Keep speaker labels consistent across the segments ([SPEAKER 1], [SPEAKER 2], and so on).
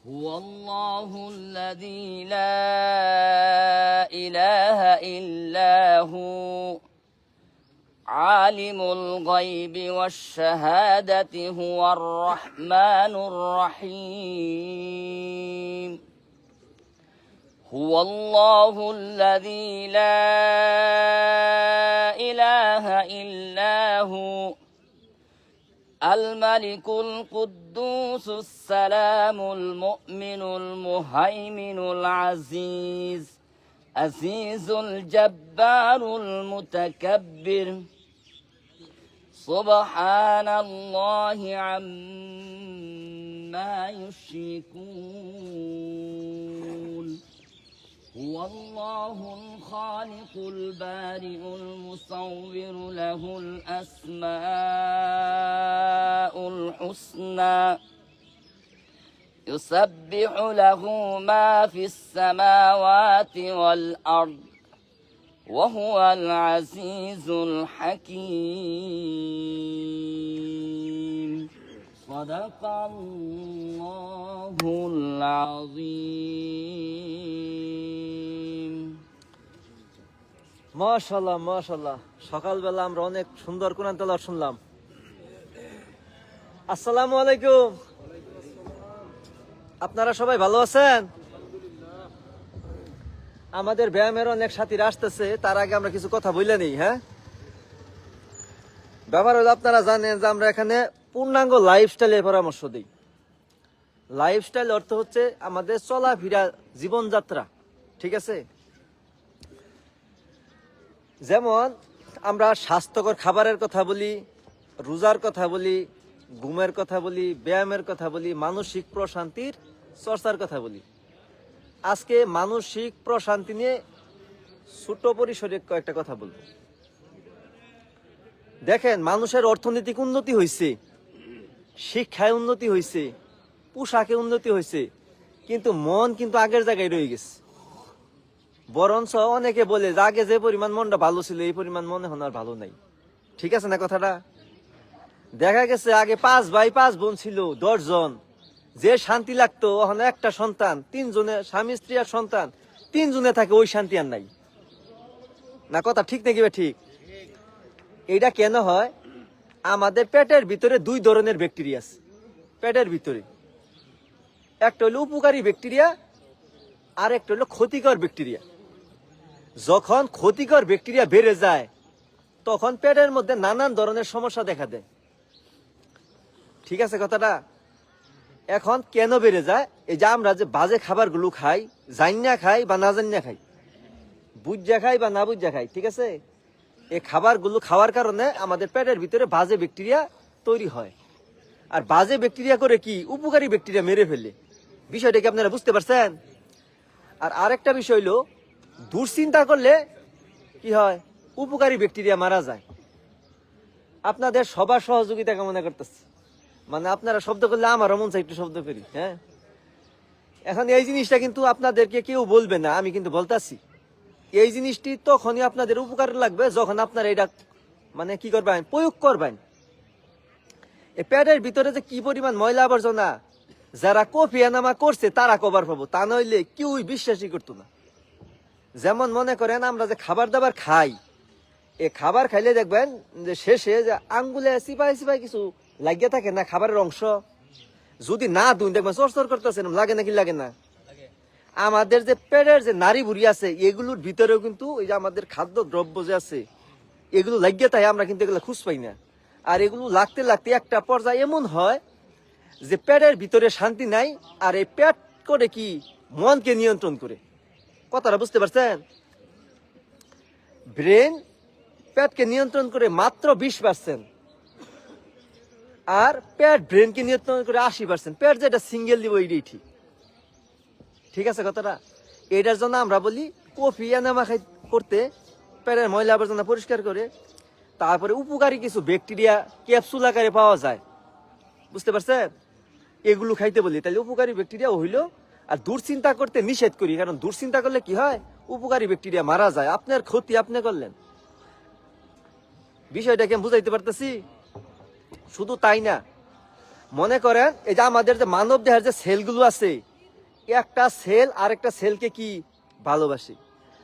[SPEAKER 1] هو الله الذي لا إله إلا هو عالم الغيب والشهادة هو الرحمن الرحيم هو الله الذي لا إله إلا هو الملك القدوس السلام المؤمن المهيمن العزيز الجبار المتكبر سبحان الله عما يشركون هو الله الخالق البارئ المصور له الأسماء الحسنى يسبح له ما في السماوات والأرض وهو العزيز الحكيم صدق الله العظيم
[SPEAKER 2] মাশাআল্লাহ মাশাআল্লাহ। সকালবেলা আমরা অনেক সুন্দর কোরআন তেলাওয়াত শুনলাম। আসসালামু আলাইকুম। আপনারা সবাই ভালো আছেন? আমাদের ব্যায়ামের অনেক সাথীরা আসতেছে, তার আগে আমরা কিছু কথা বলে নিই। হ্যাঁ, ব্যাপার হলো আপনারা জানেন যে আমরা এখানে পূর্ণাঙ্গ লাইফস্টাইলের পরামর্শ দিই। লাইফস্টাইল অর্থ হচ্ছে আমাদের চলাফেরা, জীবনযাত্রা। ঠিক আছে, যেমন আমরা স্বাস্থ্যকর খাবারের কথা বলি, রোজার কথা বলি, ঘুমের কথা বলি, ব্যায়ামের কথা বলি, মানসিক প্রশান্তির চর্চার কথা বলি। আজকে মানসিক প্রশান্তি নিয়ে ছোট পরিসরে কয়েকটা কথা বলবো। দেখেন, মানুষের অর্থনৈতিক উন্নতি হয়েছে, শিক্ষায় উন্নতি হয়েছে, পোশাকে উন্নতি হয়েছে, কিন্তু মন কিন্তু আগের জায়গায় রয়ে গেছে। বরঞ্চ অনেকে বলে যে আগে যে পরিমাণ মনটা ভালো ছিল এই পরিমাণ মনে এখন আর ভালো নাই। ঠিক আছে না কথাটা? দেখা গেছে আগে 5 ভাই 5 বোন ছিল, 10 জন, যে শান্তি লাগতো এখন একটা সন্তান, 3 জনে স্বামী স্ত্রী আর সন্তান, 3 জনে থাকে, ওই শান্তি আর নাই। না কথা ঠিক নাকি? ঠিক। এইটা কেন হয়? আমাদের পেটের ভিতরে 2 ধরনের ব্যাকটেরিয়া আছে। পেটের ভিতরে একটা হলো উপকারী ব্যাকটেরিয়া আর একটা হলো ক্ষতিকর ব্যাকটেরিয়া। যখন ক্ষতিকর ব্যাকটেরিয়া বেড়ে যায় তখন পেটের মধ্যে নানান ধরনের সমস্যা দেখা দেয়। ঠিক আছে কথাটা? এখন কেন বেড়ে যায়? এই যে আমরা যে বাজে খাবারগুলো খাই, জানিনা খাই বা না জানিনা খাই, বুঝা খাই বা না বুঝা খাই, ঠিক আছে, এই খাবারগুলো খাওয়ার কারণে আমাদের পেটের ভিতরে বাজে ব্যাকটেরিয়া তৈরি হয়। আর বাজে ব্যাকটেরিয়া করে কি? উপকারী ব্যাকটেরিয়া মেরে ফেলে। বিষয়টা কি আপনারা বুঝতে পারছেন? আর আরেকটা বিষয় হলো, দুশ্চিন্তা করলে কি হয়? উপকারী ব্যাকটেরিয়া মারা যায়। আপনাদের সবার সহযোগিতা কামনা করতেছে, মানে আপনারা শব্দ করলে আমারও মন চাই একটু শব্দ করি। হ্যাঁ, এখন এই জিনিসটা কিন্তু আপনাদেরকে কেউ বলবে না, আমি কিন্তু বলতাছি। এই জিনিসটি তখনই আপনাদের উপকার লাগবে যখন আপনারা এটা মানে কি করবেন? প্রয়োগ করবেন। এই পেটের ভিতরে যে কি পরিমাণ ময়লা আবর্জনা, যারা কফিয়ানামা করছে তারা কভার পাবো, তা নইলে কেউই বিশ্বাসই করতো না। যেমন মনে করেন আমরা যে খাবার দাবার খাই, এই খাবার খাইলে দেখবেন যে শেষে যে আঙ্গুলে চিপাই চিপাই কিছু লাগিয়ে থাকে না খাবারের অংশ, যদি না দুই দেখবেন চরচর করতেছে, লাগে নাকি লাগে না? আমাদের যে পেটের যে নাড়ি বুড়ি আছে এগুলোর ভিতরেও কিন্তু ওই যে আমাদের খাদ্য দ্রব্য যে আছে এগুলো লাগিয়ে থাকে, আমরা কিন্তু এগুলো খুঁজ পাই না। আর এগুলো লাগতে লাগতে একটা পর্যায়ে এমন হয় যে পেটের ভিতরে শান্তি নাই, আর এই পেট করে কি? মনকে নিয়ন্ত্রণ করে। কথাটা বুঝতে পারছেন? ব্রেন পেটকে নিয়ন্ত্রণ করে মাত্র 20%, আর পেট ব্রেনকে নিয়ন্ত্রণ করে 80%। পেট যেটা সিঙ্গেল দিব এইটাই ঠিক। ঠিক আছে কথাটা? এটার জন্য আমরা বলি কফি এনামা খাই করতে, পেটের ময়লা আবর্জনা পরিষ্কার করে, তারপরে উপকারী কিছু ব্যাকটেরিয়া ক্যাপসুল আকারে পাওয়া যায়, বুঝতে পারছেন? এগুলো খাইতে বলি, তাহলে উপকারী ব্যাকটেরিয়া হইলো। আর দুশ্চিন্তা করতে নিষেধ করি, কারণ দুশ্চিন্তা করলে কি হয়? উপকারী ব্যাকটেরিয়া মারা যায়, আপনার ক্ষতি আপনি করলেন। বিষয়টাকে আমি বুঝাইতে পারতেছি? শুধু তাই না, মনে করেন এই যে আমাদের যে মানব দেহের যে সেলগুলো আছে একটা সেল আরেকটা সেলকে কি ভালোবাসে।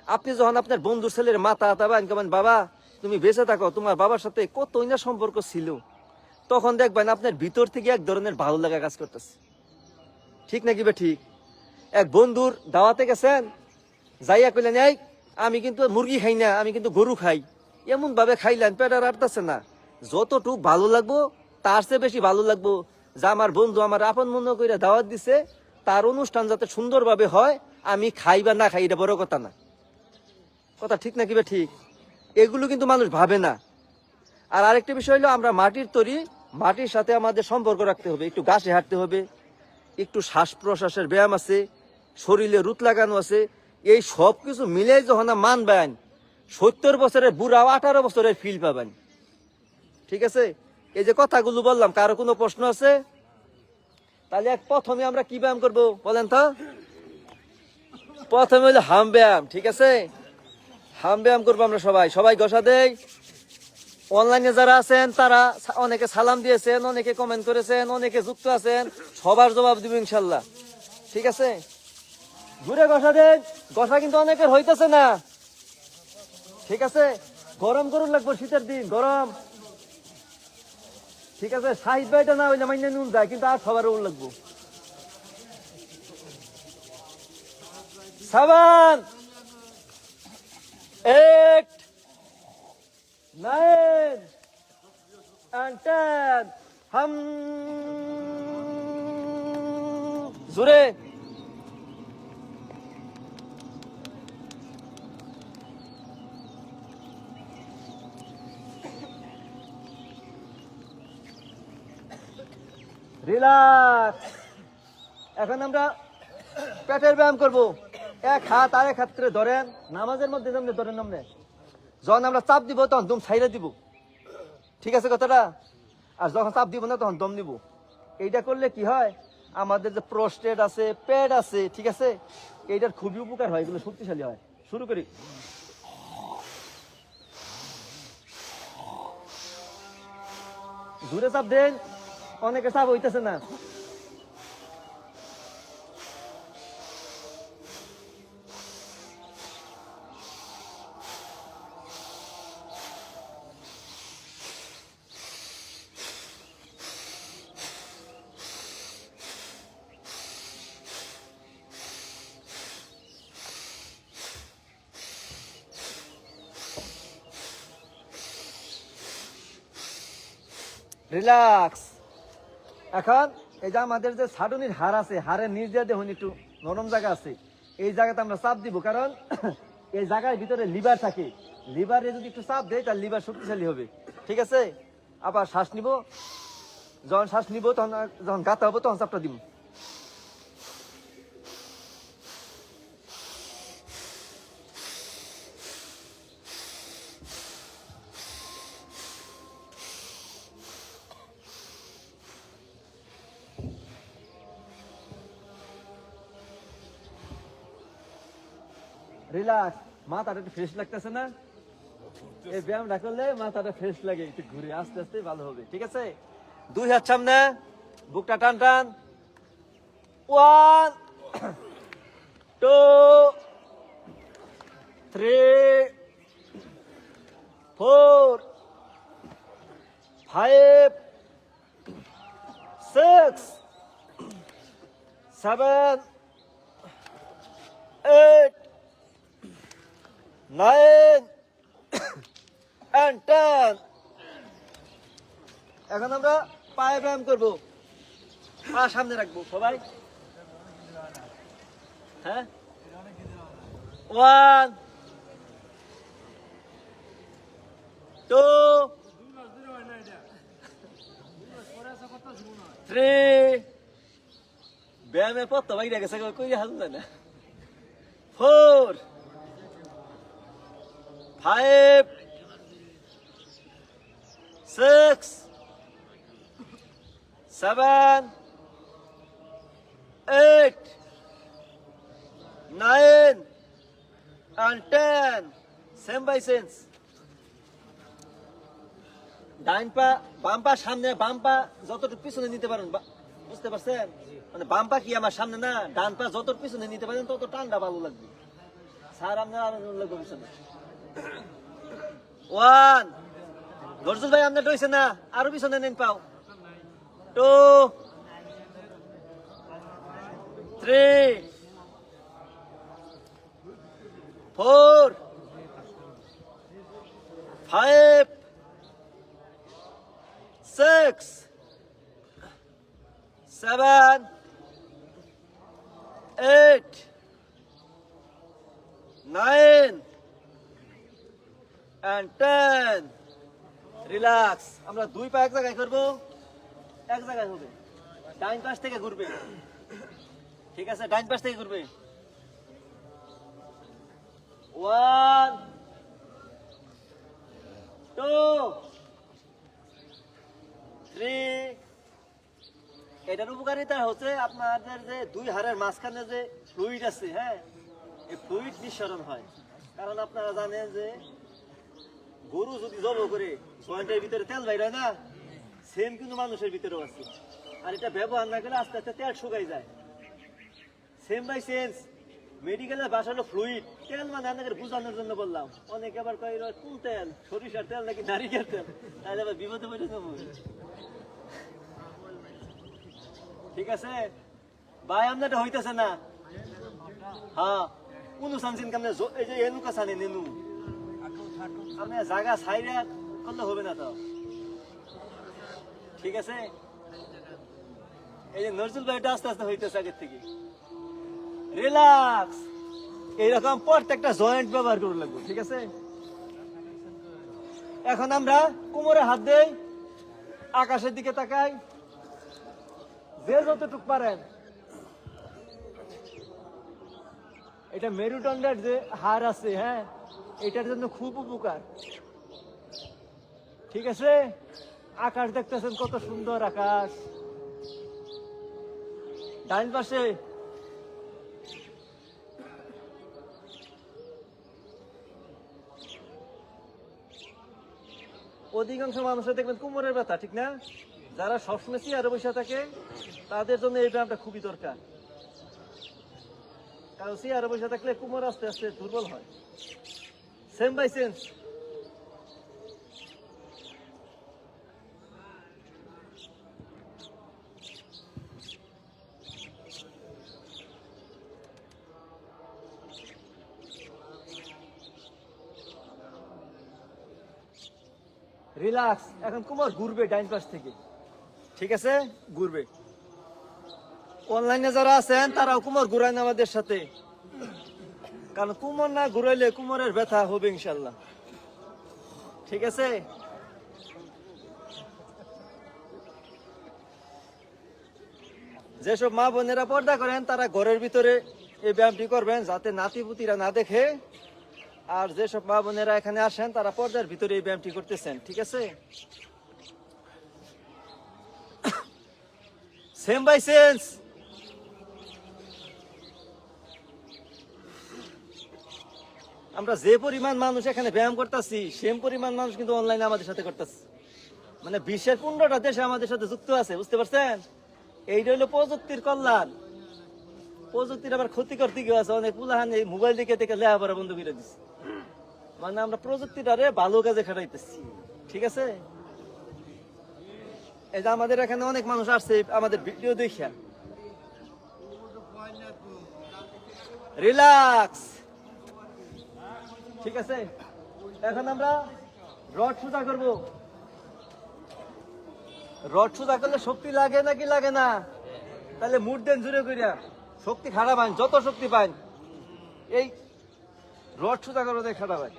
[SPEAKER 2] আপনি যখন আপনার বন্ধুর ছেলের মাথা আতাবেন কেমন বাবা তুমি বেঁচে থাকো, তোমার বাবার সাথে কতই না সম্পর্ক ছিল, তখন দেখবেন আপনার ভিতর থেকে এক ধরনের ভালো লাগা কাজ করতেছে। ঠিক নাকি বা ঠিক? এক বন্ধুর দাওয়াতে গেছেন, যাইয়া কইলেন এই আমি কিন্তু মুরগি খাই না, আমি কিন্তু গরু খাই, এমন ভাবে খাইলেন পেট আর আটতেছে না। যতটুক ভালো লাগবো তার চেয়ে বেশি ভালো লাগবো যে আমার বন্ধু আমার আপন মনে করে দাওয়াত দিছে, তার অনুষ্ঠান যাতে সুন্দরভাবে হয়, আমি খাই বা না খাই এটা বড় কথা না। কথা ঠিক নাকি বা ঠিক? এগুলো কিন্তু মানুষ ভাবে না। আর আরেকটা বিষয় হলো আমরা মাটির তৈরি, মাটির সাথে আমাদের সম্পর্ক রাখতে হবে, একটু ঘাসে হাঁটতে হবে, একটু শ্বাস প্রশ্বাসের ব্যায়াম আছে, শরীরে রুত লাগানো আছে, এই সব কিছু মিলে যখন মানবেন 70 বছরের বুড়া 18 বছরের ফিল পাবেন। ঠিক আছে? এই যে কথাগুলো বললাম, কারো কোনো প্রশ্ন আছে? তাহলে প্রথমে আমরা কি ব্যায়াম করব বলেন তো? প্রথমে হলো হাম ব্যায়াম। ঠিক আছে, হাম ব্যায়াম করবো আমরা সবাই। সবাই ঘষা দেই। অনলাইনে যারা আছেন তারা অনেকে সালাম দিয়েছেন, অনেকে কমেন্ট করেছেন, অনেকে যুক্ত আছেন, সবার জবাব দিব ইনশাল্লাহ। ঠিক আছে, ঘুরে ঘষা দেন। ঘষা কিন্তু অনেকের হইতেছে না। ঠিক আছে, গরম করুন লাগবো, শীতের দিন গরম। ঠিক আছে, সাহিদ ভাইটা না হইলে মাইনে নুন যায়, কিন্তু আর সবার উল লাগবো। সাবান 8 9 and 10 হাম জোরে। রিল্যাক্স। এখন আমরা পেটের ব্যায়াম করব। এক হাত আরেক হাত করে ধরেন, নামাজের মধ্যে যেমন ধরেন নামনে, যখন আমরা চাপ দিব তখন দম ছাইড়ে দিব। ঠিক আছে কথাটা? আর যখন চাপ দিব না তখন দম নিব। এইটা করলে কি হয়, আমাদের যে প্রোস্টেট আছে, পেট আছে, ঠিক আছে, এইটার খুবই উপকার হয়, এগুলো শক্তিশালী হয়। শুরু করি। দূরে চাপ দেন, অনেকে চাপ হইতেছে না। রিল্যাক্স। এখন এই যে আমাদের যে ছাড়ুনির হাড় আছে, হাড়ের নিচ দিয়ে দেখুন একটু নরম জায়গা আছে, এই জায়গাতে আমরা চাপ দিব, কারণ এই জায়গার ভিতরে লিভার থাকে। লিভারে যদি একটু চাপ দেয় তার লিভার শক্তিশালী হবে। ঠিক আছে, আবার শ্বাস নিব, যখন শ্বাস নিব তখন, যখন গাতা হবো তখন চাপটা দিব। রিল্যাক্স। মাথাটা একটু ফ্রেশ লাগতেছে না? এই ব্যায়ামটা করলে মাথাটা ফ্রেশ লাগে, একটু ঘুরে আস্তে আস্তে ভালো হবে। ঠিক আছে, 2 হাত সামনে, বুকটা টান টান। 1 2 3 4 5 6 7 8 9 and 10। এখন আমরা পায়ে ব্যায়াম করবো, পা সামনে রাখবো সবাই। হ্যাঁ, 1 2 3 ব্যায়ামের পর তো বাইরে গেছে, কই হাত না। 4 5 6 7 8 9 and 10। Same by sense. ডাইন পা বাম পা সামনে, বাম পা যতটুকু পিছনে নিতে পারেন বুঝতে পারছেন? মানে বাম পা কি আমার সামনে না, ডান পা যত পিছনে নিতে পারেন তত টানটা ভালো লাগবে। স্যার আপনার আরো লাগবে পিছনে। 1 নজরুল ভাই আপনার হইছে না, আরো পিছনে নেন পাও। 2 3 4 5 6 7 8 9 and 10 রিল্যাক্স। আমরা দুই পা এক জায়গায় করবো, এক জায়গায় হবে। ডাইন পাশ থেকে ঘুরবে, ঠিক আছে? ডাইন পাশ থেকে ঘুরবে। 1 2 3। এটার উপকারিতা হচ্ছে আপনাদের যে দুই হাড়ের মাঝখানে যে ফ্লুইড আছে, হ্যাঁ, এই ফ্লুইড নিঃসরণ হয়। কারণ আপনারা জানেন যে গরু যদি জব করে জয়েন্টের ভিতরে তেল বাইর হয় না, সেম কিন্তু মানুষের ভিতরেও আছে। আর এটা ব্যবহার না করলে আস্তে আস্তে তেল শুকাই যায়। সেম বাই সেন্স মেডিকেলের ভাষা হলো ফ্লুইড। তেল মানে আপনাদের বোঝানোর জন্য বললাম। অনেকে আবার কয় কোন তেল, সরিষার তেল নাকি নারিকেল তেল, তাহলে আবার বিপদে পড়ে যাবো। ঠিক আছে ভাই, আপনারটা হইতেছে না। হ্যাঁ, কোনো সানসিন কামনে এই যে এনুকা সানি নেনু আপনি জায়গা ছাইরা করলে হবে না তো। ঠিক আছে, এই যে নজরুল ভাইটা আস্তে আস্তে হইতেছে আগের থেকে। রিল্যাক্স। এইরকম প্রত্যেকটা জয়েন্ট ব্যবহার করে লাগবে, ঠিক আছে? এখন আমরা কোমরে হাত দেই, আকাশের দিকে তাকাই, যে যতটুক পারেন। এটা মেরুদণ্ডের যে হাড় আছে, হ্যাঁ, এটার জন্য খুব উপকার। ঠিক আছে, আকাশ দেখতেছেন কত সুন্দর আকাশ। ডাইন পাশে অধিকাংশ মানুষের দেখবেন কোমরের ব্যথা, ঠিক না? যারা সবসময় চেয়ারে বসে থাকে তাদের জন্য এই ব্যায়ামটা খুবই দরকার। কারণ চেয়ারে বসে থাকলে কোমর আস্তে আস্তে দুর্বল হয়। Same by sense. রিল্যাক্স। এখন কোমর ঘুরবে ডাইন পাশ থেকে, ঠিক আছে? ঘুরবে। অনলাইনে যারা আছেন তারাও কোমর ঘুরান আমাদের সাথে, কারণ কোমর না ঘুরাইলে কোমরের ব্যথা হবে ইনশাল্লাহ। ঠিক আছে, যেসব মা বোনেরা পর্দা করেন তারা ঘরের ভিতরে এই ব্যায়ামটি করবেন যাতে নাতিপুতিরা না দেখে। আর যেসব মা বোনেরা এখানে আসেন তারা পর্দার ভিতরে এই ব্যায়ামটি করতেছেন, ঠিক আছে? Same by sense. আমরা যে পরিমাণ মানুষ এখানে ব্যায়াম করতেছি সেম পরিমাণ মানুষ কিন্তু অনলাইনে আমাদের সাথে করতেছে। মানে 20-এর 15টা দেশে আমাদের সাথে যুক্ত আছে, বুঝতে পারছেন? এইটা হলো প্রযুক্তির কল্যাণ। প্রযুক্তির আবার ক্ষতিকর দিকেও আছে। অনেক পুলাহান এই মোবাইল দিকে থেকে লেখাপড়া বন্ধ করে দিচ্ছে। মানে আমরা প্রযুক্তিটারে ভালো কাজে খাটাইতেছি, ঠিক আছে? এই যে আমাদের এখানে অনেক মানুষ আসছে আমাদের ভিডিও দেখিয়া। রিল্যাক্স, ঠিক আছে? এখন আমরা রড সোজা করব। রড সোজা করলে শক্তি লাগে নাকি লাগে না? তাহলে মুড দেন জুড়ে করিয়া, শক্তি খারাপ পান, যত শক্তি পান এই রড সোজা করবো খারাপ হয়।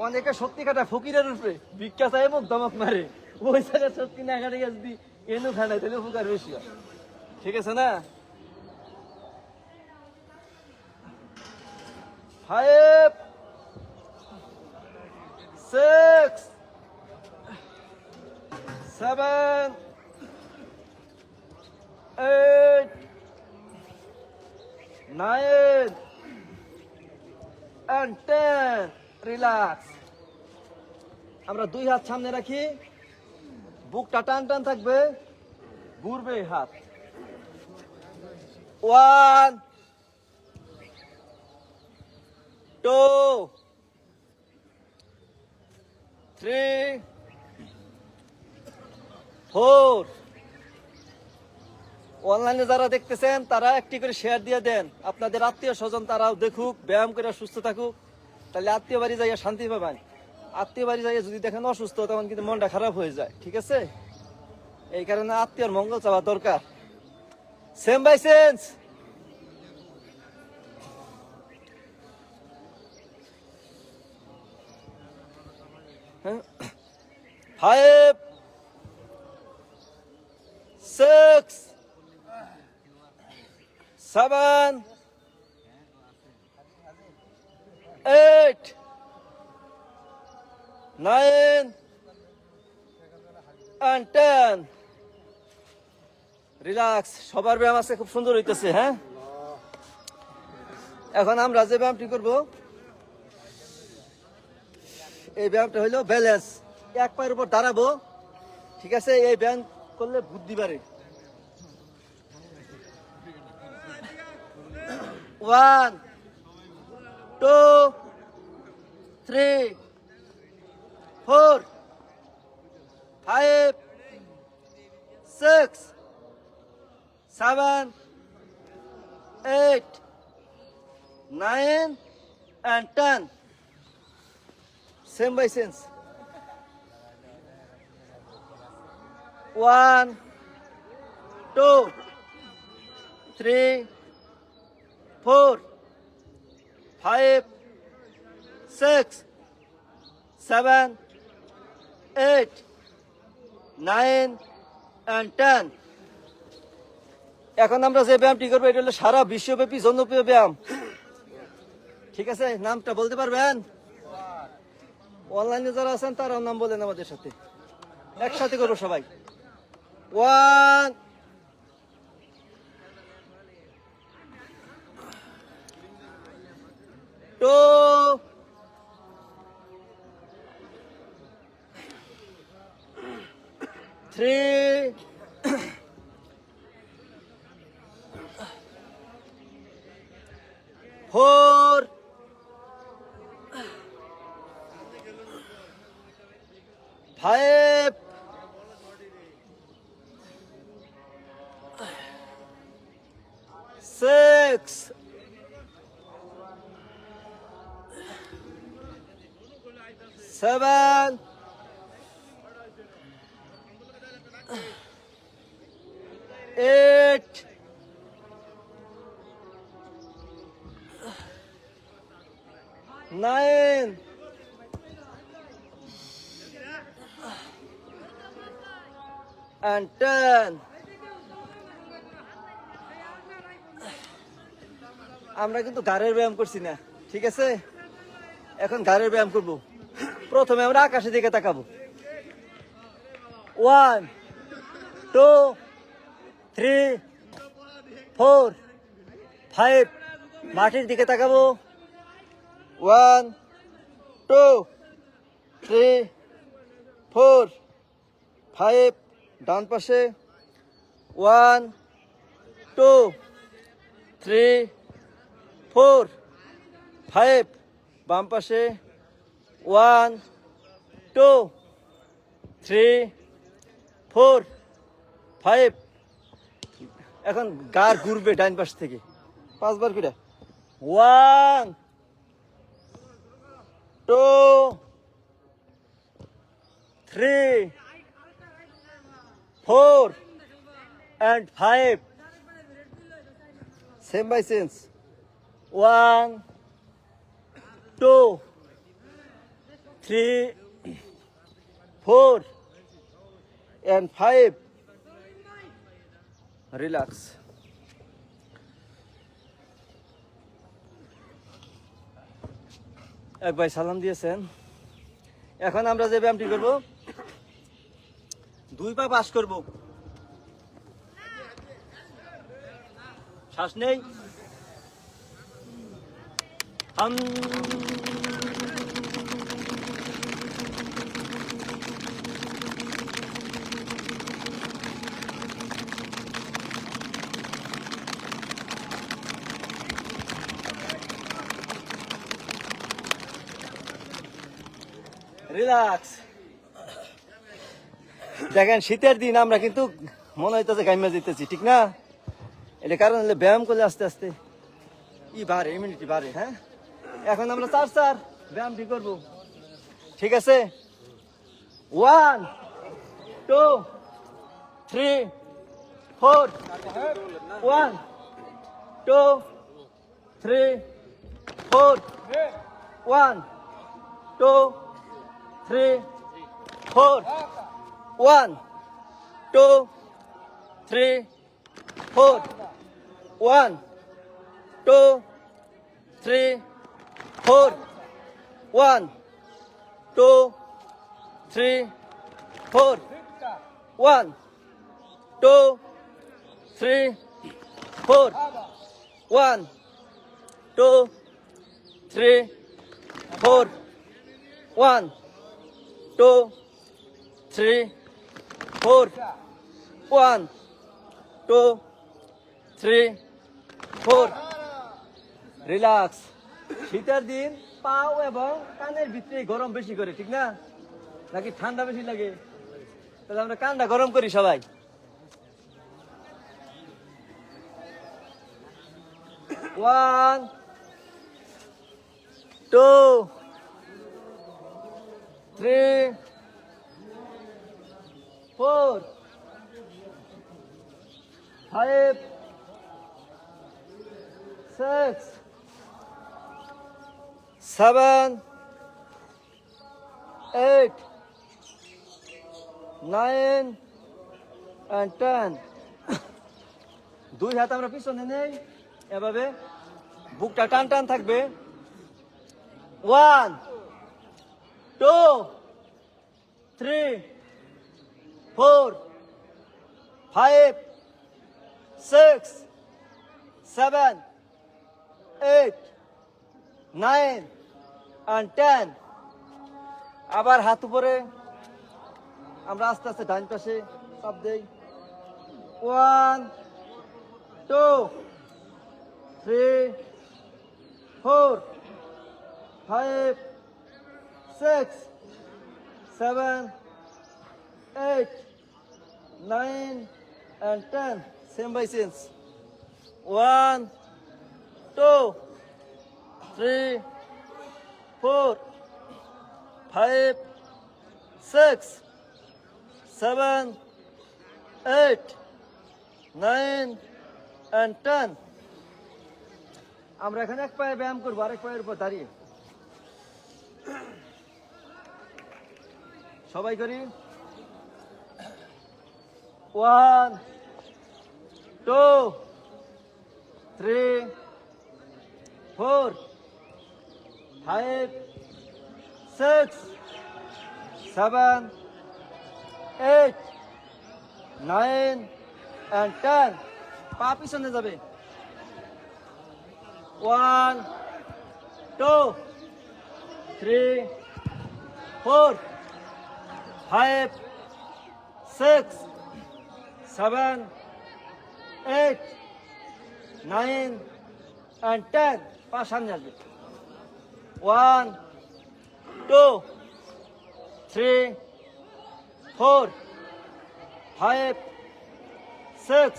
[SPEAKER 2] অনেকে শক্তি কাটা ফকিরের উপরে ভিক্ষা চাই মুখ দমক মারে, ওই জায়গায় শক্তি না কাটে যদি এনু খাটাই তাহলে উপকার বেশি হয়, ঠিক আছে না? 5 6 7 8 9 and 10 রিল্যাক্স। আমরা দুই হাত সামনে রাখি, বুকটা টান টান থাকবে, ঘুরবে হাত। 1 2 3 4। অনলাইনে যারা দেখতেছেন তারা একটি করে শেয়ার দিয়ে দেন, আপনাদের আত্মীয় স্বজন তারাও দেখুক, ব্যায়াম করে সুস্থ থাকুক। তাহলে আত্মীয় বাড়ি যাইয়া শান্তি পাবেন। আত্মীয় বাড়ি যাইয়া যদি দেখেন অসুস্থ, তখন কিন্তু মনটা খারাপ হয়ে যায়। ঠিক আছে, এই কারণে আত্মীয়র মঙ্গল চাওয়া দরকার। Same by sense. হ্যাঁ, 5 6 7 8 9 and 10। রিল্যাক্স। সবার ব্যায়াম আছে, খুব সুন্দর হইতেছে। হ্যাঁ, এখন আমরা যে ব্যায়ামটি করব, এই ব্যায়ামটা হইলো ব্যালেন্স। এক পায়ের উপর দাঁড়াবো। ঠিক আছে, এই ব্যায়াম করলে বুদ্ধি বাড়ে। 1 2 3 4 5 6 7 8 9 and 10। Same by sense. 1 2 3 4 5 6 7 8 9 and 10। এখন আমরা যে ব্যায়ামটি করবো, এটা হলো সারা বিশ্বব্যাপী জনপ্রিয় ব্যায়াম। ঠিক আছে, নামটা বলতে পারবেন? অনলাইনে যারা আছেন তারাও নাম বলেন আমাদের সাথে। একসাথে করবো সবাই। 1 2 3 4 5 6 7 8 9 and 10। আমরা কিন্তু ঘাড়ের ব্যায়াম করছি না। ঠিক আছে, এখন ঘাড়ের ব্যায়াম করব। প্রথমে আমরা আকাশের দিকে তাকাবো। 1 2 3 4 5 মাটির দিকে তাকাবো। 1 2 3 4 5 ডান পাশে। 1 2 3 4 5 বাম পাশে। 1 2 3 4 5। এখন গার ঘুরবে ডাইন পাশ থেকে 5 বার করে। 1 2 3 4 and 5। Same by sense. 1 2 3 4 and 5। Relax. এক ভাই সালাম দিয়েছেন। এখন আমরা যে ব্যায়ামটি করব, 2 পা পাশ করব। শ্বাস নেই। রিল্যাক্স। দেখেন শীতের দিন আমরা কিন্তু মনে হইতেছে গাইমা যেতেছি, ঠিক না? এটা কারণ হলে ব্যায়াম করলে আস্তে আস্তে বাড়ে, ইমিউনিটি বাড়ে। হ্যাঁ, এখন আমরা চার ব্যায়ামটি করবো, ঠিক আছে? 1 2 3 4 1 2 3 4 1 2 3 4 1 2 3 4 1 2 3 4 1 2 3 4 1 2 3 4 1 2 3 4 1 2 3 4 1 2 3 4 রিল্যাক্স। শীতের দিন পাও এবং কানের ভিতরে গরম বেশি করে, ঠিক না? নাকি ঠান্ডা বেশি লাগে? তাহলে আমরা কানটা গরম করি সবাই। 1 2 3 4 5 6 7 8 9 and 10 দুই হাত আমরা পিছনে নেই, এভাবে বুকটা টান টান থাকবে। 1 2 3 4 5 6 7 8 9 and 10 আবার হাত উপরে, আমরা আস্তে আস্তে ডান পাশে চাপ দেই। 1 2 3 4 5 6 7 8 9 and 10 same by sense. 1 2 3 4 5 6 7 8 9 and 10 আমরা এখানে এক পায়ে ব্যায়াম করবো, আরেক পায়ের উপর দাঁড়িয়ে সবাই করি। 1 2 3 4 5 6 7 8 9 and 10 পা পিছনে যাবে। 1 2 3 4 5 6 7 8 9 and 10 পা সামনে আসবে। 1 2 3 4 5 6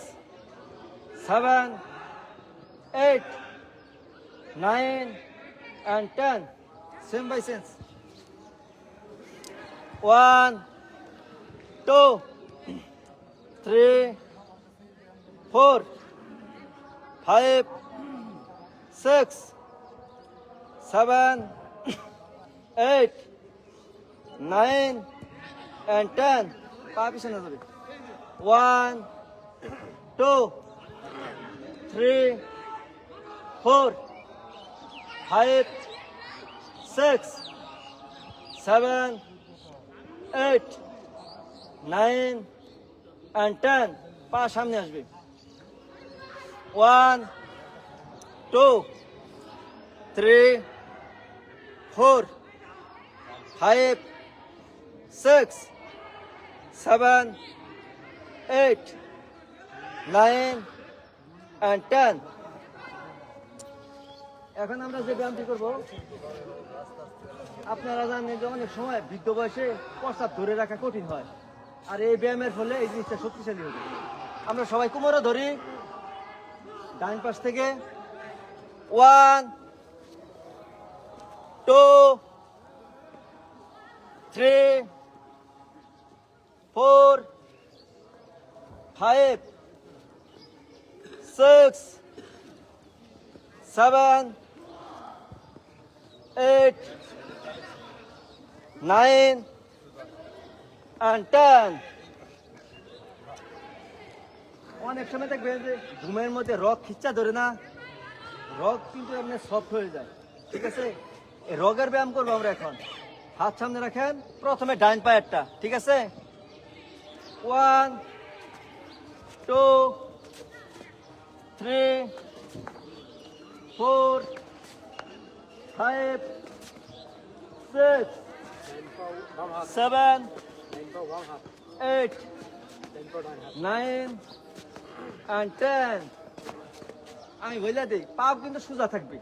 [SPEAKER 2] 7 8 9 and 10 same by sense. 1 2 3 4 5 6 7 8 9 and 10 পা পিছনে যাবে। 1 2 3 4 5 6 7 8 9 and 10 পা সামনে আসবে। 1 2 3 4 5 6 7 8 9 and 10 এখন আমরা যে ব্যায়ামটি করব, আপনারা জানেন যে অনেক সময় বৃদ্ধ বয়সে প্রস্রাব ধরে রাখা কঠিন হয়, আর এই ব্যায়ামের ফলে এই জিনিসটা শক্তিশালী হবে। আমরা সবাই কোমরে ধরি, ডান পাশ থেকে 1 2 3 4 5 6 7 8 9 and 10. অনেক সময় দেখবেন যে ঘুমের মধ্যে রগ খিচ্চা ধরে না, রগ কিন্তু এমনি সফট হয়ে যায়। ঠিক আছে, এই রগের ব্যায়াম করবো আমরা এখন। হাত সামনে রাখেন, প্রথমে ডান পায়েরটা। ঠিক আছে, 1 2 3 4 5 6 7 8 9 and 10. আমি বলে দিই, পাও কিন্তু সোজা থাকবে,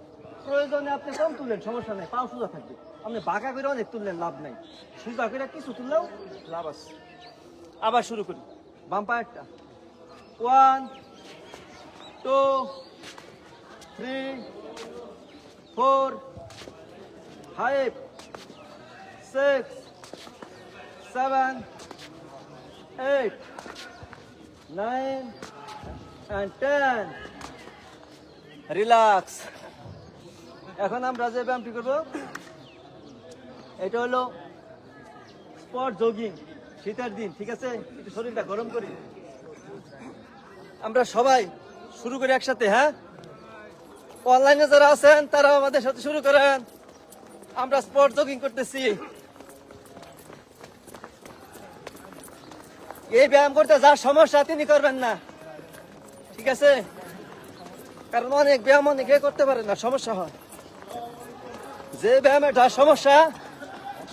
[SPEAKER 2] প্রয়োজনে আপনি কম তুললেন সমস্যা নেই, পাও সোজা থাকবে। আপনি বাঁকা করে অনেক তুললেন লাভ নাই, সোজা করে কিছু তুললেও লাভ আছে। আবার শুরু করি, বাম পায়েরটা 1 2 3 4 5 6 7 8 9 and 10. রিল্যাক্স। এখন আমরা যে ব্যায়ামটি করবো, এটা হলো স্পট জগিং, শীতের দিন। ঠিক আছে, একটু শরীরটা গরম করি। আমরা সবাই শুরু করি একসাথে। হ্যাঁ, অনলাইনে যারা আছেন তারা আমাদের সাথে শুরু করেন। আমরা স্পট জগিং করতেছি। এই ব্যায়াম করতে যার সমস্যা তিনি করবেন না। ঠিক আছে, কারণ অনেক ব্যায়াম অনেকে করতে পারে না, সমস্যা হয়। যে ব্যায়ামে যার সমস্যা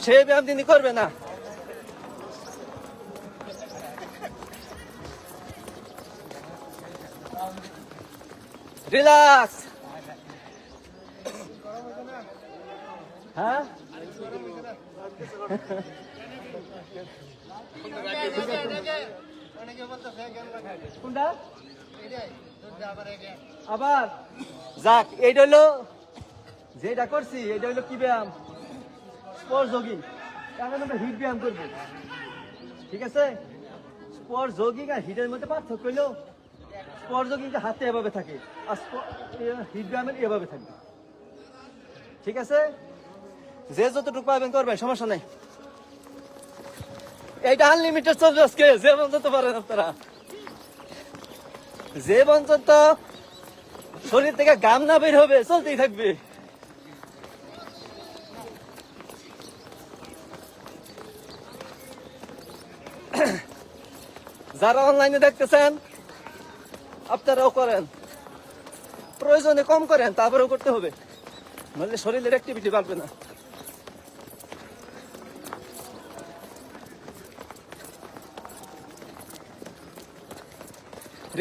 [SPEAKER 2] সেই ব্যায়াম তিনি করবে না। রিল্যাক্স। হ্যাঁ, কোনটা আবার যাক, এইটা হলো যেটা করছি, এটা হলো কি ব্যায়াম, স্পট জগিং। এখন আমরা হিট ব্যায়াম করবো। ঠিক আছে, স্পট জগিং আর হিটের মধ্যে পার্থক্য হলো, স্পট জগিং হাতে এভাবে থাকে আর হিট ব্যায়ামের এভাবে থাকবে। ঠিক আছে, যে যতটুকু পাবেন করবেন, সমস্যা নাই। এইটা আনলিমিটেড চলবে আজকে, যে পর্যন্ত পারেন আপনারা, যে পর্যন্ত শরীর থেকে ঘাম না বের হবে চলতেই থাকবে। যারা অনলাইনে দেখতেছেন আপনারাও করেন, প্রয়োজনে কম করেন, তারপরেও করতে হবে, নাহলে শরীরের অ্যাক্টিভিটি বাড়বে না।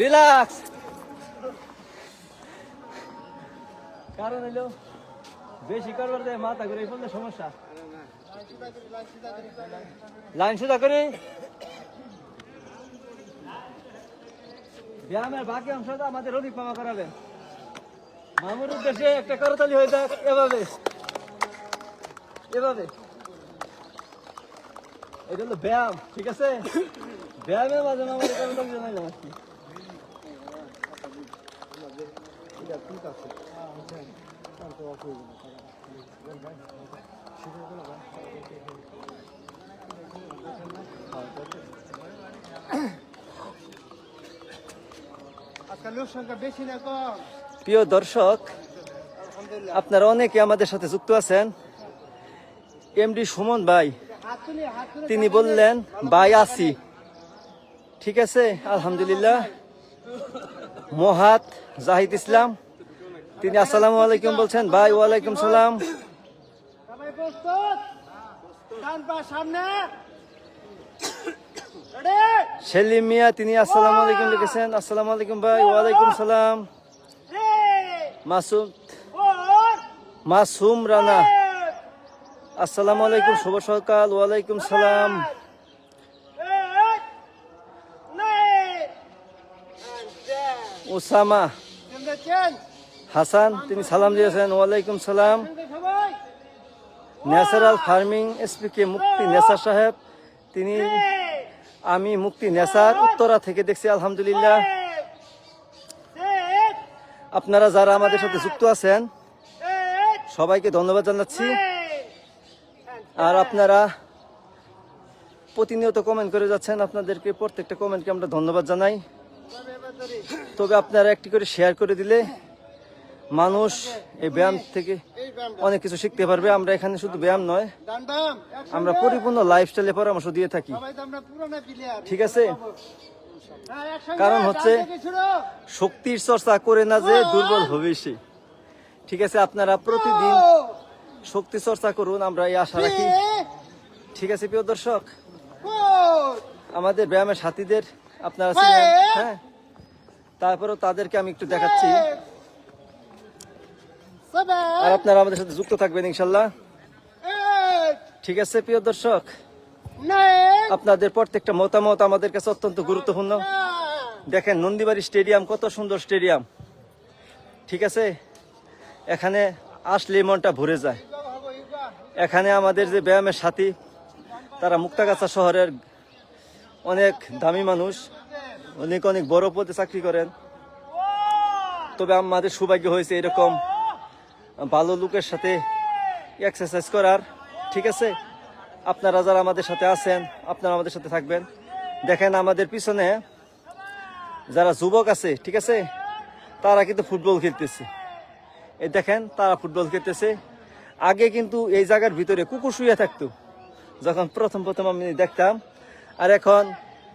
[SPEAKER 2] রিল্যাক্স। কারণ হলো বেশি করবার দেয় মাথা ঘুরে ফেললে সমস্যা। লাইন সোজা করি। ব্যায়ামের বাকি অংশটা আমাদের রফিক মামা করাবেন। মামুর উদ্দেশ্যে একটা করতালি হয়ে যাক, এভাবে এভাবে। এটা হলো ব্যায়াম। ঠিক আছে, ব্যায়ামের মাঝে আমাদের করতালি জানাই না। ঠিক আছে, প্রিয় দর্শক, আপনারা অনেকে আমাদের সাথে যুক্ত আছেন। এমডি সুমন ভাই তিনি বললেন ভাই আসি। ঠিক আছে, আলহামদুলিল্লাহ। মহাত জাহিদ ইসলাম তিনি আসসালামু আলাইকুম বলছেন। ভাই ওয়ালাইকুম সালাম। সেলিম মিয়া তিনি আসসালামু আলাইকুম লিখেছেন। আসসালামু আলাইকুম ভাই, ওয়ালাইকুম সালাম। মাসুদ মাসুম রানা, আসসালামু আলাইকুম, শুভ সকাল। ওয়ালাইকুম সালাম। ওসামা হাসান, তিনি সালাম দিয়েছেন। ওয়ালাইকুম সালাম। ন্যাচারাল ফার্মিং এসপিকে মুক্তি নেসার সাহেব, তিনি আমি মুক্তি নেসার উত্তরা থেকে দেখছি, আলহামদুলিল্লাহ। আপনারা যারা আমাদের সাথে যুক্ত আছেন সবাইকে ধন্যবাদ জানাচ্ছি। আর আপনারা প্রতিনিয়ত কমেন্ট করে যাচ্ছেন, আপনাদেরকে প্রত্যেকটা কমেন্টকে আমরা ধন্যবাদ জানাই। তবে আপনারা একটি করে শেয়ার করে দিলে মানুষ এই ব্যায়াম থেকে অনেক কিছু শিখতে পারবে। আমরা এখানে শুধু ব্যায়াম নয়, আমরা পরিপূর্ণ লাইফস্টাইলে পরামর্শ দিয়ে থাকি, ঠিক আছে? কারণ হচ্ছে শক্তির চর্চা করে না যে দুর্বল হবে সে, ঠিক আছে? আপনারা প্রতিদিন শক্তি চর্চা করুন, আমরা এই আশা রাখি, ঠিক আছে প্রিয় দর্শক? আমাদের ব্যায়ামের সাথীদের আপনারা ছিলেন, হ্যাঁ, তারপরেও তাদেরকে আমি একটু দেখাচ্ছি। আর আপনারা আমাদের সাথে যুক্ত থাকবেন ইনশাল্লাহ, ঠিক আছে প্রিয় দর্শক? আপনাদের প্রত্যেকটা মতামত আমাদের কাছে অত্যন্ত গুরুত্বপূর্ণ। দেখেন নন্দীবাড়ি স্টেডিয়াম কত সুন্দর স্টেডিয়াম, ঠিক আছে? এখানে আসলে মনটা ভরে যায়। এখানে আমাদের যে ব্যায়ামের সাথী, তারা মুক্তাগাছা শহরের অনেক দামি মানুষ, অনেক অনেক বড় পদে চাকরি করেন। তবে আমাদের সৌভাগ্য হয়েছে এরকম ভালো লোকের সাথে এক্সারসাইজ করার, ঠিক আছে? আপনারা যারা আমাদের সাথে আছেন, আপনারা আমাদের সাথে থাকবেন। দেখেন আমাদের পিছনে যারা যুবক আছে, ঠিক আছে, তারা কিন্তু ফুটবল খেলতেছে। এই দেখেন তারা ফুটবল খেলতেছে। আগে কিন্তু এই জায়গার ভিতরে কুকুর শুয়ে থাকতো যখন প্রথম প্রথম আমি দেখতাম। আর এখন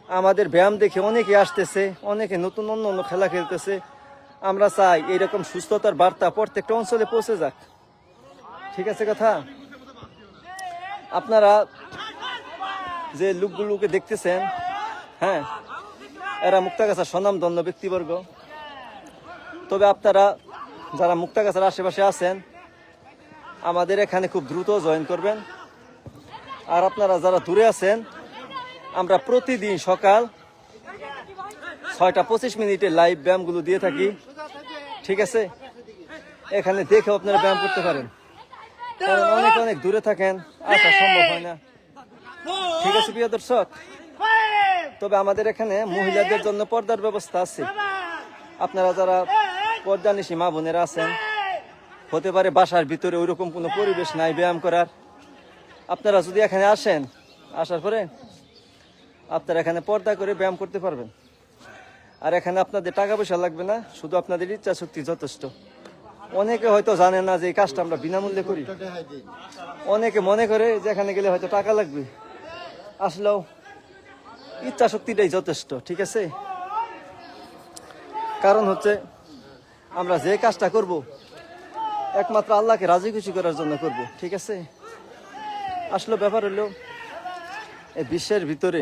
[SPEAKER 2] আমাদের ব্যায়াম দেখে অনেকে আসতেছে, অনেকে নতুন অন্য অন্য খেলা খেলতেছে। আমরা চাই এইরকম সুস্থতার বার্তা প্রত্যেকটা অঞ্চলে পৌঁছে যাক, ঠিক আছে কথা? আপনারা যে লোকগুলোকে দেখতেছেন, হ্যাঁ, এরা মুক্তাগাছার স্বনামধন্য ব্যক্তিবর্গ। তবে আপনারা যারা মুক্তাগাছার আশেপাশে আছেন, আমাদের এখানে খুব দ্রুত জয়েন করবেন। আর আপনারা যারা দূরে আছেন, আমরা প্রতিদিন সকাল 6:25 লাইভ ব্যায়ামগুলো দিয়ে থাকি, ঠিক আছে? এখানে দেখেও আপনারা ব্যায়াম করতে পারেন, কারণ অনেক অনেক দূরে থাকেন, আসা সম্ভব হয় না, ঠিক আছে প্রিয় দর্শক? তবে আমাদের এখানে মহিলাদের জন্য পর্দার ব্যবস্থা আছে। আপনারা যারা পর্দানিশী মা বোনেরা আছেন, হতে পারে বাসার ভিতরে ওইরকম কোনো পরিবেশ নাই ব্যায়াম করার, আপনারা যদি এখানে আসেন, আসার পরে আপনারা এখানে পর্দা করে ব্যায়াম করতে পারবেন। আর এখানে আপনাদের টাকা পয়সা লাগবে না, শুধু আপনাদের ইচ্ছা শক্তি যথেষ্ট। অনেকে হয়তো জানে না যে এই কাজটা আমরা বিনামূল্যে করি। অনেকে মনে করে যে এখানে গেলে হয়তো টাকা লাগবে, আসলেও ইচ্ছা শক্তিটাই যথেষ্ট, ঠিক আছে? কারণ হচ্ছে আমরা যে কাজটা করব একমাত্র আল্লাহকে রাজি খুশি করার জন্য করব, ঠিক আছে? আসলে ব্যাপার হলো এই বিশ্বের ভিতরে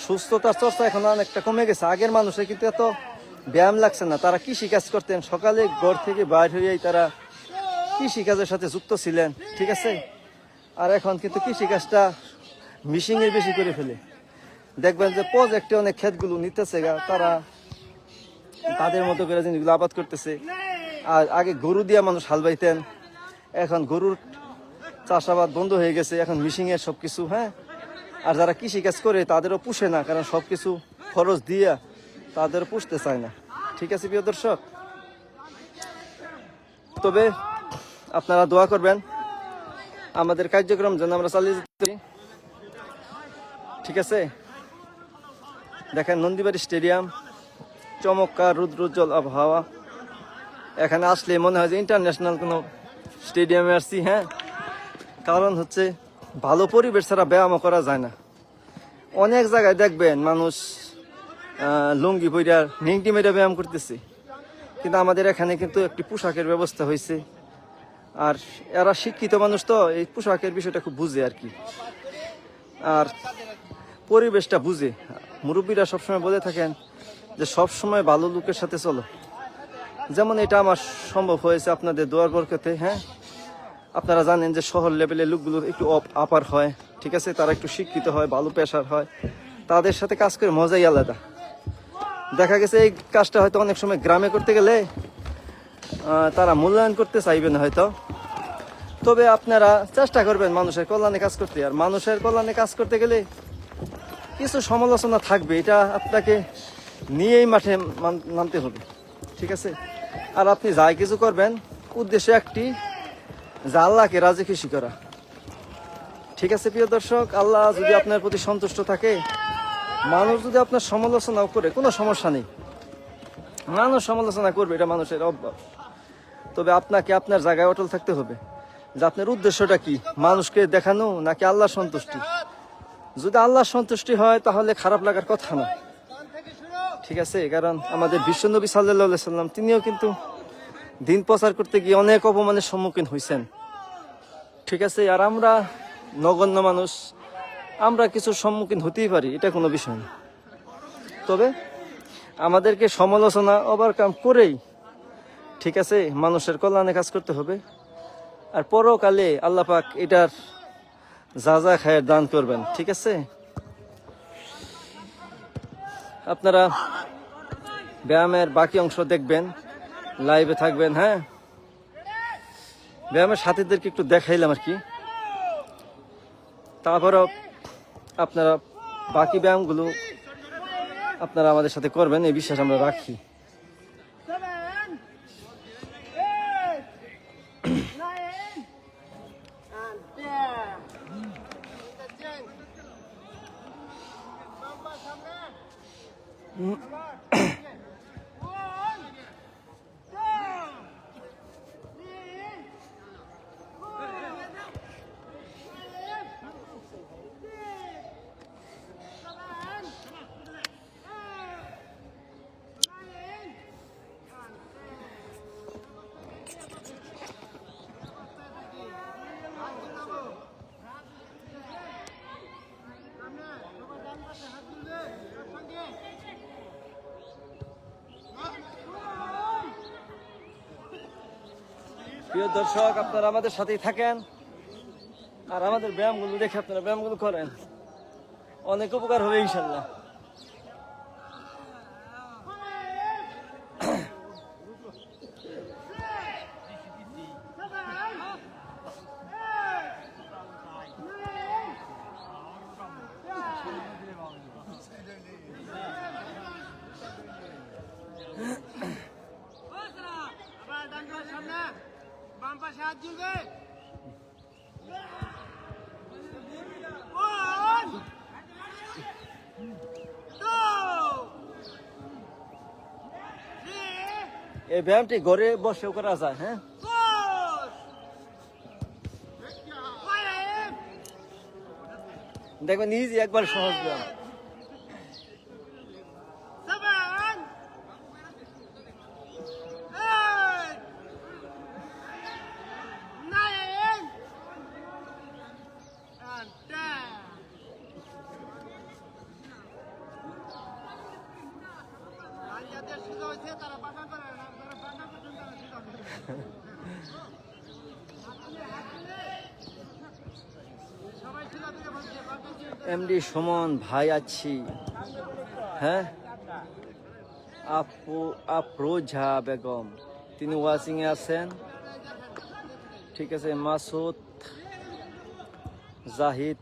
[SPEAKER 2] সুস্থতার চর্চা এখন অনেকটা কমে গেছে। আগের মানুষের কিন্তু এত ব্যায়াম লাগছে না, তারা কৃষি কাজ করতেন, সকালে ঘর থেকে বাইর হয়েই তারা কৃষি কাজের সাথে যুক্ত ছিলেন, ঠিক আছে? আর এখন কিন্তু কৃষি কাজটা মিশিংয়ে বেশি করে ফেলে। দেখবেন যে প্রজেক্টে অনেক ক্ষেতগুলো নিতেছে, তারা তাদের মতো করে জিনিসগুলো আবাদ করতেছে। আর আগে গরু দিয়ে মানুষ হাল বাইতেন, এখন গরুর চাষাবাদ বন্ধ হয়ে গেছে, এখন মিশিংয়ের সব কিছু, হ্যাঁ। আর যারা কৃষিকাজ করে তাদেরও পুষে না, কারণ সব কিছু খরচ দিয়ে তাদেরও পুষতে চায় না, ঠিক আছে প্রিয় দর্শক? তবে আপনারা দোয়া করবেন আমাদের কার্যক্রম যেন আমরা চালিয়ে যেতে পারি, ঠিক আছে? দেখেন নন্দীবাড়ি স্টেডিয়াম, চমৎকার রুদ্রোজ্জ্বল আবহাওয়া। এখানে আসলে মনে হয় যে ইন্টারন্যাশনাল কোনো স্টেডিয়ামে আসছি, হ্যাঁ। কারণ হচ্ছে ভালো পরিবেশ ছাড়া ব্যায়ামও করা যায় না। অনেক জায়গায় দেখবেন মানুষ লুঙ্গি পইরা নিংটি মেরে ব্যায়াম করতেছে, কিন্তু আমাদের এখানে কিন্তু একটি পোশাকের ব্যবস্থা হয়েছে। আর এরা শিক্ষিত মানুষ, তো এই পোশাকের বিষয়টা খুব বুঝে আর কি, আর পরিবেশটা বুঝে। মুরব্বীরা সবসময় বলে থাকেন যে সবসময় ভালো লোকের সাথে চলো, যেমন এটা আমার সম্ভব হয়েছে আপনাদের দোয়ার বরকতে। হ্যাঁ, আপনারা জানেন যে শহর লেভেলের লোকগুলো একটু আপার হয়, ঠিক আছে, তারা একটু শিক্ষিত হয়, ভালো পেশার হয়, তাদের সাথে কাজ করে মজাই আলাদা। দেখা গেছে এই কাজটা হয়তো অনেক সময় গ্রামে করতে গেলে তারা মূল্যায়ন করতে চাইবে না হয়তো। তবে আপনারা চেষ্টা করবেন মানুষের কল্যাণে কাজ করতে। আর মানুষের কল্যাণে কাজ করতে গেলে কিছু সমালোচনা থাকবে, এটা আপনাকে নিয়েই মাঠে নামতে হবে, ঠিক আছে। আর আপনি যাই কিছু করবেন উদ্দেশ্য একটি, যে আল্লাহকে রাজি খুশি করা, ঠিক আছে প্রিয় দর্শক। আল্লাহ যদি আপনার প্রতি সন্তুষ্ট থাকে, মানুষ যদি আপনার সমালোচনাও করে কোনো সমস্যা নেই, মানুষ সমালোচনা করবে, এটা মানুষের অভ্যাস। তবে আপনাকে আপনার জায়গায় অটল থাকতে হবে, যে আপনার উদ্দেশ্যটা কি, মানুষকে দেখানো নাকি আল্লাহর সন্তুষ্টি। যদি আল্লাহর সন্তুষ্টি হয় তাহলে খারাপ লাগার কথা না, ঠিক আছে। কারণ আমাদের বিশ্বনবী সাল্লাল্লাহু আলাইহি সাল্লাম তিনিও কিন্তু দিন প্রচার করতে গিয়ে অনেক অপমানের সম্মুখীন হয়েছেন, ঠিক আছে। আর আমরা নগণ্য মানুষ, আমরা কিছু সম্মুখীন হতেই পারি, এটা কোনো বিষয় না। তবে আমাদেরকে সমালোচনা ওভারকাম করেই, ঠিক আছে, মানুষের কল্যাণে কাজ করতে হবে। আর পরকালে আল্লাহ পাক এটার যা যা খায়ের দান করবেন, ঠিক আছে। আপনারা ব্যায়ামের বাকি অংশ দেখবেন, লাইভে থাকবেন। হ্যাঁ, ব্যায়ামের সাথীদেরকে একটু দেখাইলাম আর কি। তারপরেও আপনারা বাকি ব্যায়ামগুলো আপনারা আমাদের সাথে করবেন, এই বিশ্বাস আমরা রাখি। প্রিয় দর্শক, আপনারা আমাদের সাথেই থাকেন আর আমাদের ব্যায়ামগুলো দেখে আপনারা ব্যায়ামগুলো করেন, অনেক উপকার হবে ইনশাল্লাহ।
[SPEAKER 3] বাম পাশে হাত ঝুলবে।
[SPEAKER 2] এই ব্যায়ামটি ঘরে বসেও করা যায়। হ্যাঁ, দেখবেন নিজে একবার সহজ ব্যায়াম। এমডি সুমন ভাই আছি। হ্যাঁ, আফরোজা বেগম তিনি ওয়াচিং এ আছেন, ঠিক আছে। মাসুদ জাহিদ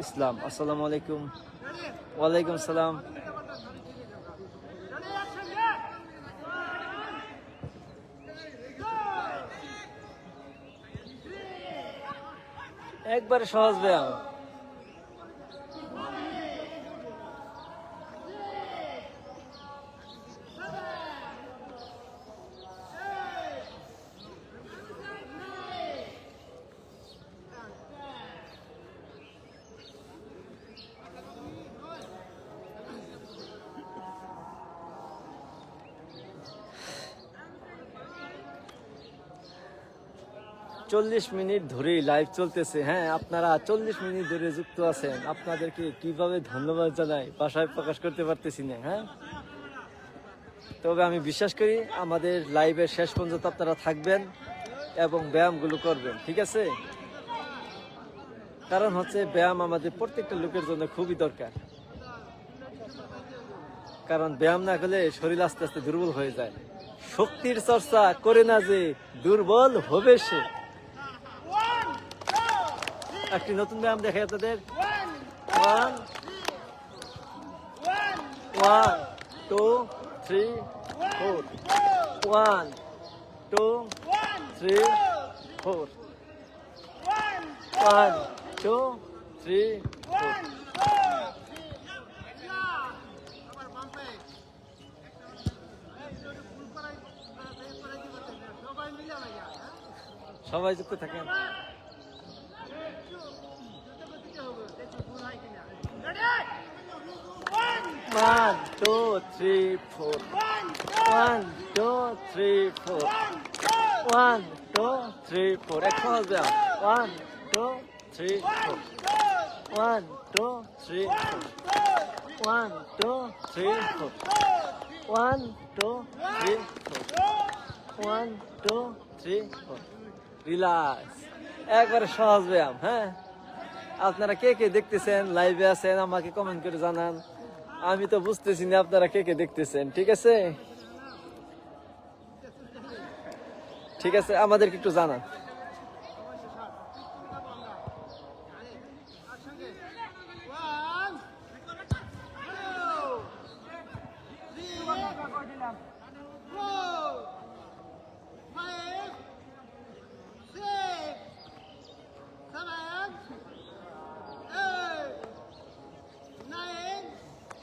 [SPEAKER 2] ইসলাম, আসসালামু আলাইকুম। ওয়ালাইকুম সালাম। একবারে সহজ ব্যায়াম। চল্লিশ মিনিট ধরেই লাইভ চলতেছে। হ্যাঁ, আপনারা 40 মিনিট ধরে যুক্ত আছেন, আপনাদেরকে কিভাবে ধন্যবাদ জানাই ভাষায় প্রকাশ করতে পারতেছি না। হ্যাঁ, তবে আমি বিশ্বাস করি আমাদের লাইভের শেষ পর্যন্ত আপনারা থাকবেন এবং ব্যায়ামগুলো করবেন, ঠিক আছে? কারণ হচ্ছে ব্যায়াম আমাদের প্রত্যেকটা লোকের জন্য খুবই দরকার। কারণ ব্যায়াম না করলে শরীর আস্তে আস্তে দুর্বল হয়ে যায়। শক্তির চর্চা করে না যে দুর্বল হবে সে। একটি নতুন ব্যায়াম দেখাই আপনাদের। 1 2 3 4 1 2 3 4 1 2 3 4 সবাই যুক্ত থাকেন। 1 2 3 4 1 2 3 4 1 2 3 4 এক সহজ ব্যায়াম। 1 2 3 4 1 2 3 4 1 2 3 4 1 2 3 4 1 2 3 4 রিল্যাক্স। একবারে সহজ ব্যায়াম। হ্যাঁ, আপনারা কে কে দেখতেছেন, লাইভে আছেন, আমাকে কমেন্ট করে জানান। আমি তো বুঝতেছি না আপনারা কে কে দেখতেছেন। ঠিক আছে, ঠিক আছে, আমাদেরকে একটু জানান।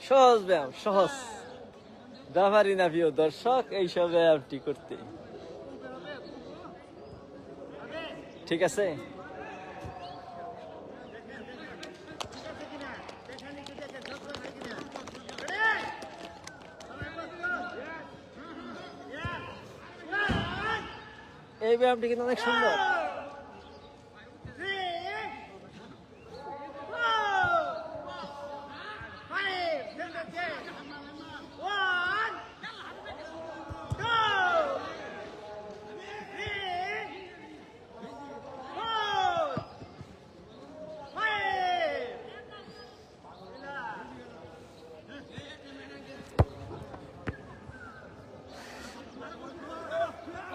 [SPEAKER 2] সহজ ব্যায়াম, সহজ ব্যাপারই না প্রিয় দর্শক এইসব ব্যায়ামটি করতে। ঠিক আছে, এই ব্যায়ামটি কিন্তু অনেক সুন্দর।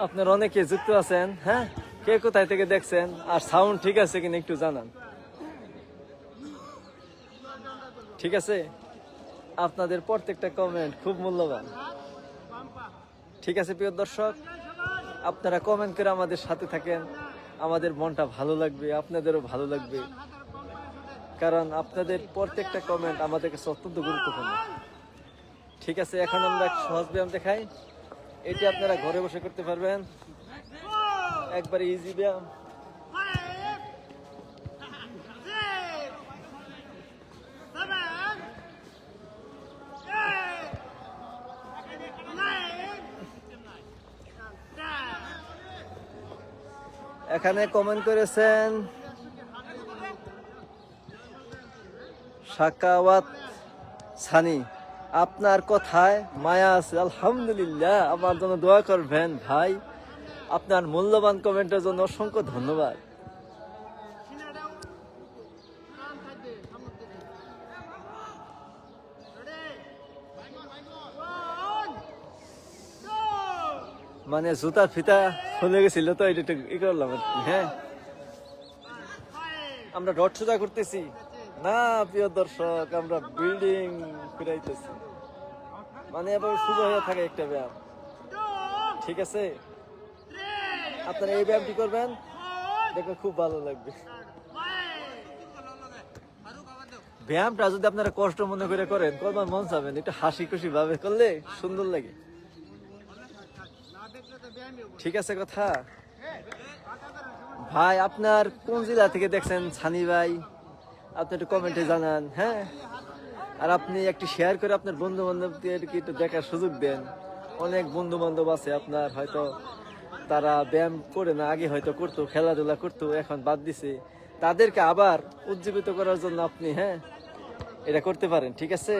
[SPEAKER 2] আপনার অনেকে যুক্ত আছেন। হ্যাঁ, কে কোথায় থেকে দেখছেন আর সাউন্ড ঠিক আছে কিনা একটু জানান। ঠিক আছে, আপনাদের প্রত্যেকটা কমেন্ট খুব মূল্যবান। ঠিক আছে প্রিয় দর্শক, আপনারা কমেন্ট করে আমাদের সাথে থাকেন, আমাদের মনটা ভালো লাগবে, আপনাদেরও ভালো লাগবে। কারণ আপনাদের প্রত্যেকটা কমেন্ট আমাদের কাছে অত্যন্ত গুরুত্বপূর্ণ। ঠিক আছে, এখন আমরা এক সহজ ব্যায়াম দেখাই। এটি আপনারা ঘরে বসে করতে পারবেন, একবারে ইজি ব্যায়াম। এখানে কমেন্ট করেছেন সাকাওয়াত সানি, আপনার কথায় মায়া আছে। আলহামদুলিল্লাহ, আমার জন্য দোয়া করবেন ভাই। আপনার মূল্যবান কমেন্টের জন্য অসংখ্য ধন্যবাদ। মানে জুতার ফিতা খুলে গেছিল তো এটা ই করলাম আর কি। হ্যাঁ, আমরা রড সোজা করতেছি না প্রিয় দর্শক, আমরা বিল্ডিং ফিরাইতেছি। মানে এবার সোজা হয়ে থাকে একটা ব্যায়াম। ঠিক আছে, আপনারা এই ব্যায়ামটি করবেন, দেখবেন খুব ভালো লাগবে। ব্যায়ামটা যদি আপনারা কষ্ট মনে করে করেন, করবার মন চাবেন, একটু হাসি খুশি ভাবে করলে সুন্দর লাগে। ঠিক আছে কথা ভাই, আপনার কোন জেলা থেকে দেখছেন সানি ভাই, আপনি একটু কমেন্টে জানান। হ্যাঁ, আর আপনি একটু শেয়ার করে আপনার বন্ধু বান্ধবদেরকে একটু দেখার সুযোগ দেন। অনেক বন্ধু বান্ধব আছে আপনার, হয়তো তারা ব্যায়াম করে না, আগে হয়তো করতো, খেলাধুলা করতো, এখন বাদ দিছে। তাদেরকে আবার উজ্জীবিত করার জন্য আপনি, হ্যাঁ, এটা করতে পারেন। ঠিক আছে,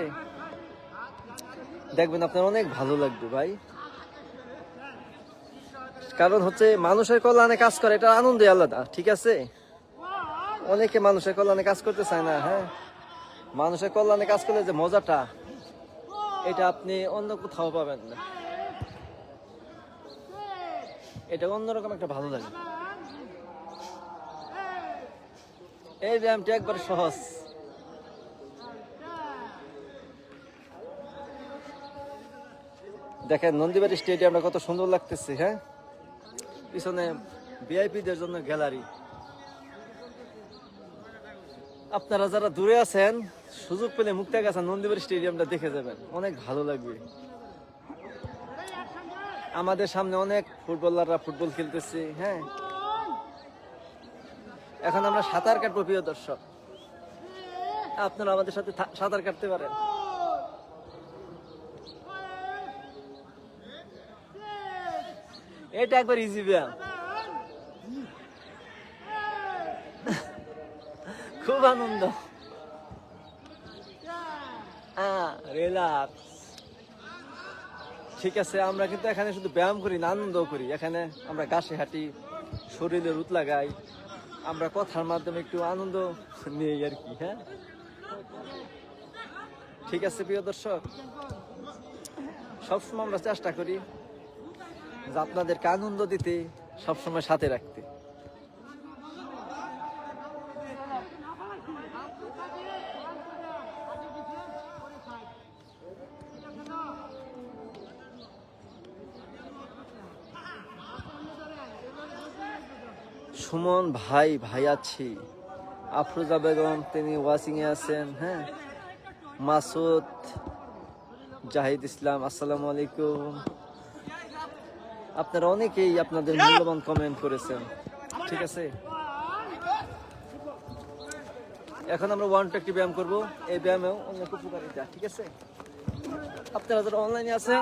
[SPEAKER 2] দেখবেন আপনার অনেক ভালো লাগবে ভাই। কারণ হচ্ছে মানুষের কল্যাণে কাজ করে, এটা আনন্দই আলাদা, ঠিক আছে? অনেকে মানুষের কল্যাণে কাজ করতে চায় না। হ্যাঁ, মানুষের কল্যাণে কাজ করলে যে মজাটা, এটা আপনি অন্য কোথাও পাবেন না। এটা অন্যরকম একটা ভালো লাগে। এই ব্যায়ামটা একবার সহজ। দেখেন নন্দীবাড়ি স্টেডিয়ামটা কত সুন্দর লাগতেছে। হ্যাঁ, পিছনে ভিআইপিদের জন্য গ্যালারি। আপনারা যারা দূরে আছেন, সুযোগ পেলে মুক্তাগাছা নন্দীবাড়ি স্টেডিয়ামটা দেখে যাবেন, অনেক ভালো লাগবে। আমাদের সামনে অনেক ফুটবলাররা ফুটবল খেলতেছে। হ্যাঁ, এখন আমরা সাঁতার কাটবো প্রিয় দর্শক, আপনারা আমাদের সাথে সাঁতার কাটতে পারেন। এটা একবার ইজি ব্যায়াম, খুব আনন্দ। রিল্যাক্স। ঠিক আছে, আমরা কিন্তু এখানে শুধু ব্যায়াম করি না, আনন্দ করি। এখানে আমরা ঘাসে হাঁটি, শরীরে রুট লাগাই, আমরা কথার মাধ্যমে একটু আনন্দ নিই আর কি। হ্যাঁ, ঠিক আছে প্রিয় দর্শক, সবসময় আমরা চেষ্টা করি যে আপনাদেরকে আনন্দ দিতে, সবসময় সাথে রাখতে। সুমন ভাই আছি, আফরোজা বেগম তিনি ওয়াচিং এ আছেন। হ্যাঁ, মাসুদ জাহিদ ইসলাম আসসালামু আলাইকুম। আপনারা অনেকেই আপনাদের মূল্যবান কমেন্ট করেছেন, ঠিক আছে? এখন আমরা ওয়ান টু একটি ব্যায়াম করবো। এই ব্যায়ামেও অনেক উপকারিতা, ঠিক আছে? আপনারা যারা অনলাইনে আছেন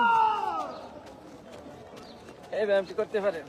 [SPEAKER 2] এই ব্যায়ামটি করতে পারেন।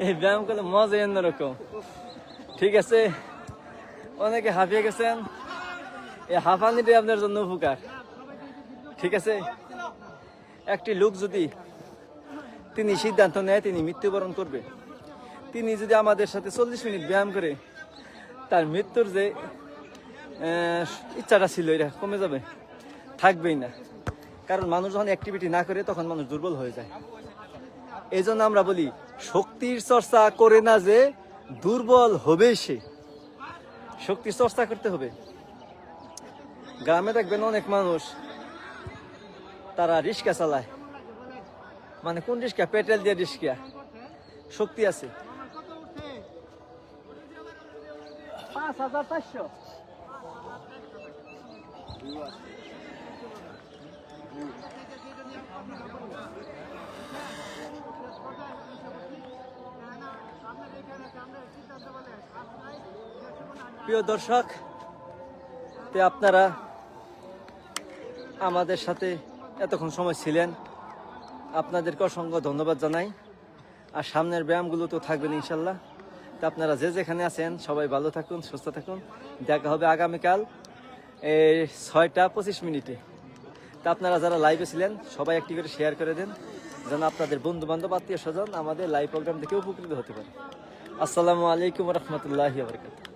[SPEAKER 2] এই ব্যায়াম করলে মজা অন্যরকম, ঠিক আছে? অনেকে হাঁপিয়ে গেছেন, এই হাঁপানিটা আপনার জন্য উপকার, ঠিক আছে? একটি লোক যদি তিনি সিদ্ধান্ত নেয় তিনি মৃত্যুবরণ করবে, তিনি যদি আমাদের সাথে 40 মিনিট ব্যায়াম করে, তার মৃত্যুর যে ইচ্ছাটা ছিল এটা কমে যাবে, থাকবেই না। কারণ মানুষ যখন অ্যাক্টিভিটি না করে তখন মানুষ দুর্বল হয়ে যায়। এই জন্য আমরা বলি শক্তির চর্চা করে না যে দুর্বল হবে সে। শক্তির চর্চা করতে হবে। গ্রামে দেখবেন অনেক মানুষ তারা রিক্সা চালায়, মানে কোন রিক্সা? পেট্রোল দিয়ে রিক্সা, শক্তি আছে। 5400। প্রিয় দর্শক, তে আপনারা আমাদের সাথে এতক্ষণ সময় ছিলেন, আপনাদেরকে অসংখ্য ধন্যবাদ জানাই। আর সামনের ব্যায়ামগুলো তো থাকবেন ইনশাল্লাহ। তা আপনারা যে যেখানে আছেন সবাই ভালো থাকুন, সুস্থ থাকুন। দেখা হবে আগামীকাল 6টা 25 মিনিটে। তা আপনারা যারা লাইভে ছিলেন সবাই একটি করে শেয়ার করে দেন, যেন আপনাদের বন্ধু বান্ধব আত্মীয় স্বজন আমাদের লাইভ প্রোগ্রাম থেকে উপকৃত হতে পারে। আসসালামু আলাইকুম রহমতুল্লাহি ওয়া বারাকাতুহু।